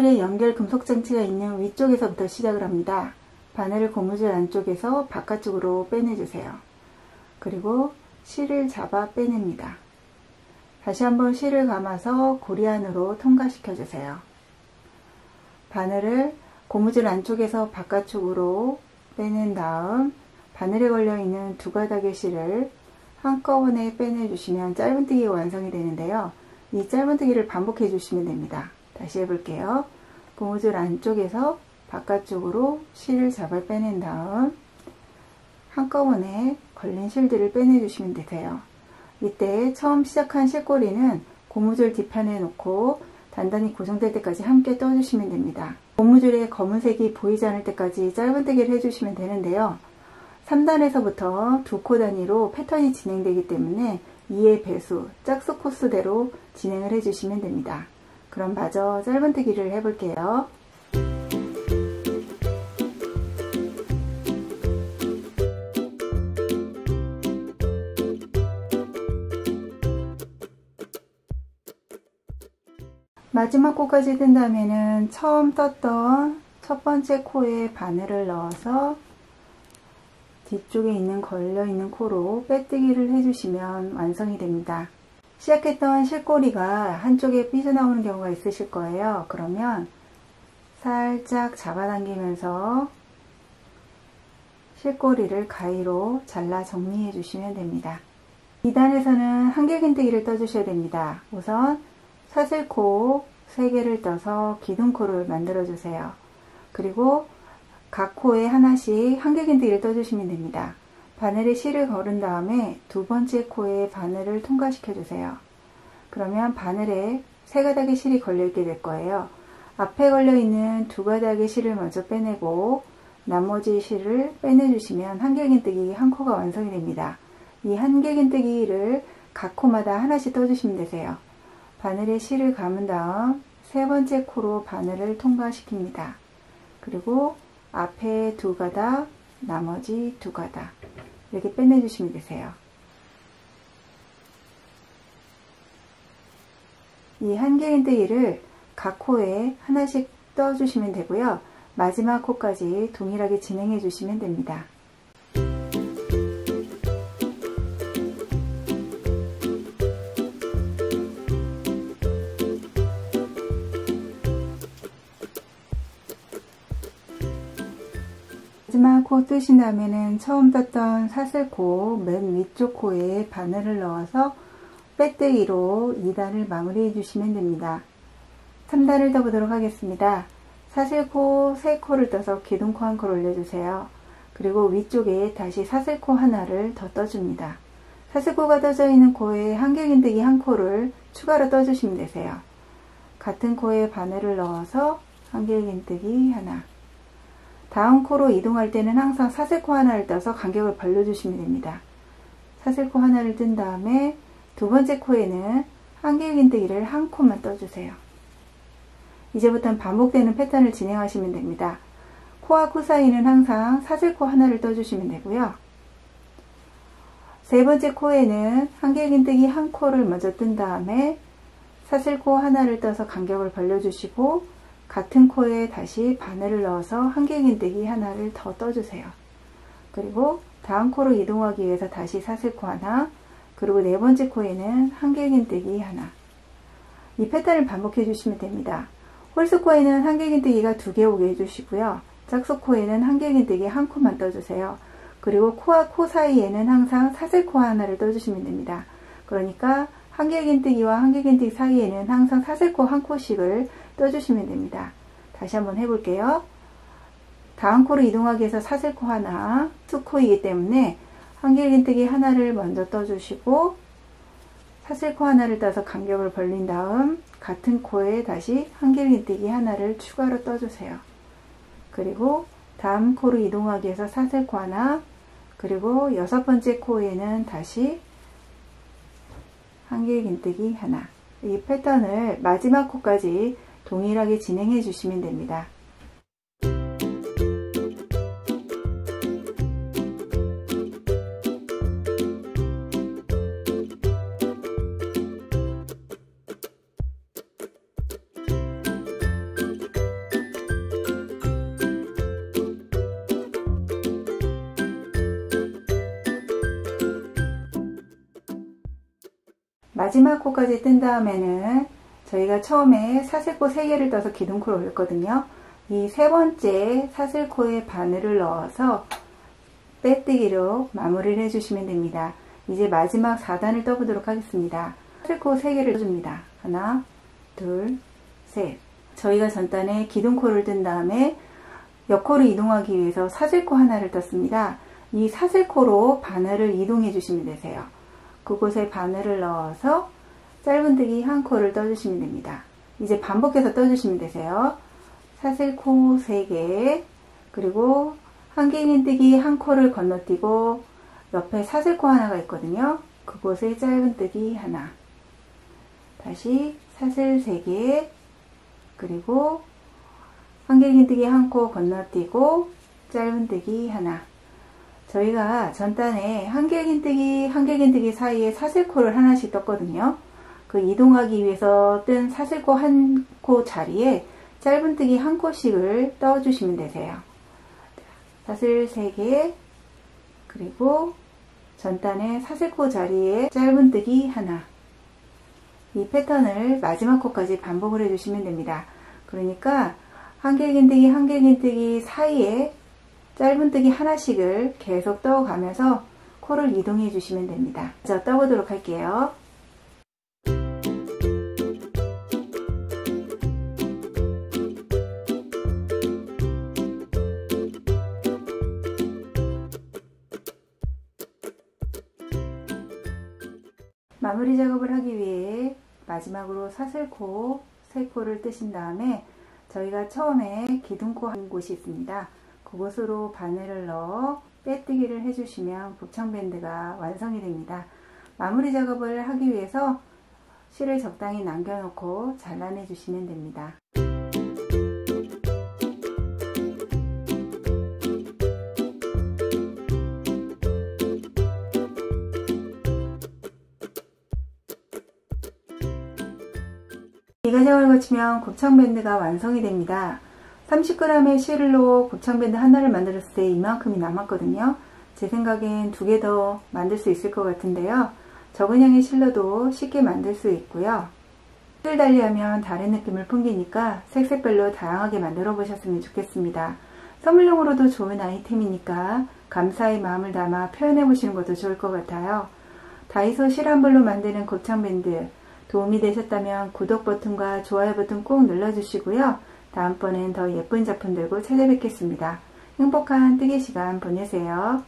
고무줄에 연결 금속 장치가 있는 위쪽에서부터 시작을 합니다. 바늘을 고무줄 안쪽에서 바깥쪽으로 빼내주세요. 그리고 실을 잡아 빼냅니다. 다시 한번 실을 감아서 고리 안으로 통과시켜 주세요. 바늘을 고무줄 안쪽에서 바깥쪽으로 빼낸 다음 바늘에 걸려있는 두 가닥의 실을 한꺼번에 빼내주시면 짧은뜨기가 완성이 되는데요. 이 짧은뜨기를 반복해 주시면 됩니다. 다시 해볼게요. 고무줄 안쪽에서 바깥쪽으로 실을 잡아 빼낸 다음 한꺼번에 걸린 실들을 빼내주시면 되세요. 이때 처음 시작한 실꼬리는 고무줄 뒷판에 놓고 단단히 고정될 때까지 함께 떠주시면 됩니다. 고무줄에 검은색이 보이지 않을 때까지 짧은뜨기를 해주시면 되는데요. 3단에서부터 2코 단위로 패턴이 진행되기 때문에 2의 배수, 짝수 코스대로 진행을 해주시면 됩니다. 그럼 마저 짧은뜨기를 해볼게요. 마지막 코까지 뜬 다음에는 처음 떴던 첫 번째 코에 바늘을 넣어서 뒤쪽에 있는 걸려있는 코로 빼뜨기를 해주시면 완성이 됩니다. 시작했던 실꼬리가 한쪽에 삐져나오는 경우가 있으실 거예요. 그러면 살짝 잡아당기면서 실꼬리를 가위로 잘라 정리해 주시면 됩니다. 2단에서는 한길긴뜨기를 떠주셔야 됩니다. 우선 사슬코 3개를 떠서 기둥코를 만들어 주세요. 그리고 각 코에 하나씩 한길긴뜨기를 떠주시면 됩니다. 바늘에 실을 걸은 다음에 두 번째 코에 바늘을 통과시켜 주세요. 그러면 바늘에 3가닥의 실이 걸려 있게 될 거예요. 앞에 걸려 있는 2가닥의 실을 먼저 빼내고 나머지 실을 빼내주시면 한길긴뜨기 한 코가 완성이 됩니다. 이 한길긴뜨기를 각 코마다 하나씩 떠주시면 되세요. 바늘에 실을 감은 다음 3번째 코로 바늘을 통과시킵니다. 그리고 앞에 2가닥, 나머지 2가닥 이렇게 빼내주시면 되세요. 이 한길긴뜨기를 각 코에 하나씩 떠주시면 되고요. 마지막 코까지 동일하게 진행해 주시면 됩니다. 마지막 코 뜨신 다음에는 처음 떴던 사슬코 맨 위쪽 코에 바늘을 넣어서 빼뜨기로 2단을 마무리해 주시면 됩니다. 3단을 떠보도록 하겠습니다. 사슬코 3코를 떠서 기둥코 1코를 올려주세요. 그리고 위쪽에 다시 사슬코 하나를 더 떠줍니다. 사슬코가 떠져 있는 코에 한길긴뜨기 1코를 추가로 떠주시면 되세요. 같은 코에 바늘을 넣어서 한길긴뜨기 하나. 다음 코로 이동할 때는 항상 사슬코 하나를 떠서 간격을 벌려주시면 됩니다. 사슬코 하나를 뜬 다음에 두 번째 코에는 한길긴뜨기를 1코만 떠주세요. 이제부터는 반복되는 패턴을 진행하시면 됩니다. 코와 코 사이는 항상 사슬코 하나를 떠주시면 되고요. 세 번째 코에는 한길긴뜨기 1코를 먼저 뜬 다음에 사슬코 하나를 떠서 간격을 벌려주시고 같은 코에 다시 바늘을 넣어서 한길긴뜨기 하나를 더 떠주세요. 그리고 다음 코로 이동하기 위해서 다시 사슬코 하나, 그리고 네 번째 코에는 한길긴뜨기 하나. 이 패턴을 반복해 주시면 됩니다. 홀수코에는 한길긴뜨기가 2개 오게 해주시고요. 짝수코에는 한길긴뜨기 1코만 떠주세요. 그리고 코와 코 사이에는 항상 사슬코 하나를 떠주시면 됩니다. 그러니까 한길긴뜨기와 한길긴뜨기 사이에는 항상 사슬코 1코씩을 떠주시면 됩니다. 다시 한번 해볼게요. 다음 코로 이동하기 위해서 사슬코 하나, 수코이기 때문에 한길긴뜨기 하나를 먼저 떠주시고 사슬코 하나를 떠서 간격을 벌린 다음 같은 코에 다시 한길긴뜨기 하나를 추가로 떠주세요. 그리고 다음 코로 이동하기 위해서 사슬코 하나, 그리고 6번째 코에는 다시 한길긴뜨기 하나. 이 패턴을 마지막 코까지 동일하게 진행해 주시면 됩니다. 마지막 코까지 뜬 다음에는 저희가 처음에 사슬코 3개를 떠서 기둥코를 올렸거든요. 이 세 번째 사슬코에 바늘을 넣어서 빼뜨기로 마무리를 해주시면 됩니다. 이제 마지막 4단을 떠보도록 하겠습니다. 사슬코 3개를 떠줍니다. 하나, 둘, 셋. 저희가 전단에 기둥코를 뜬 다음에 옆코를 이동하기 위해서 사슬코 하나를 떴습니다. 이 사슬코로 바늘을 이동해 주시면 되세요. 그곳에 바늘을 넣어서 짧은뜨기 한 코를 떠주시면 됩니다. 이제 반복해서 떠주시면 되세요. 사슬코 3개, 그리고 한길긴뜨기 한 코를 건너뛰고 옆에 사슬코 하나가 있거든요. 그곳에 짧은뜨기 하나, 다시 사슬 3개, 그리고 한길긴뜨기 한 코 건너뛰고 짧은뜨기 하나. 저희가 전단에 한길긴뜨기 사이에 사슬코를 하나씩 떴거든요. 그 이동하기 위해서 뜬 사슬코 한 코 자리에 짧은뜨기 한 코씩을 떠주시면 되세요. 사슬 3개, 그리고 전단에 사슬코 자리에 짧은뜨기 하나. 이 패턴을 마지막 코까지 반복을 해주시면 됩니다. 그러니까 한길긴뜨기 사이에 짧은뜨기 하나씩을 계속 떠가면서 코를 이동해 주시면 됩니다. 자, 떠보도록 할게요. 마무리 작업을 하기 위해 마지막으로 사슬코 3코를 뜨신 다음에 저희가 처음에 기둥코 한 곳이 있습니다. 그곳으로 바늘을 넣어 빼뜨기를 해주시면 곱창밴드가 완성이 됩니다. 마무리 작업을 하기 위해서 실을 적당히 남겨놓고 잘라내 주시면 됩니다. 이 과정을 거치면 곱창밴드가 완성이 됩니다. 30g의 실로 곱창밴드 하나를 만들었을 때 이만큼이 남았거든요. 제 생각엔 2개 더 만들 수 있을 것 같은데요. 적은 양의 실로도 쉽게 만들 수 있고요. 실을 달리하면 다른 느낌을 풍기니까 색색별로 다양하게 만들어 보셨으면 좋겠습니다. 선물용으로도 좋은 아이템이니까 감사의 마음을 담아 표현해 보시는 것도 좋을 것 같아요. 다이소 실한불로 만드는 곱창밴드 도움이 되셨다면 구독 버튼과 좋아요 버튼 꼭 눌러주시고요. 다음번엔 더 예쁜 작품 들고 찾아뵙겠습니다. 행복한 뜨개 시간 보내세요.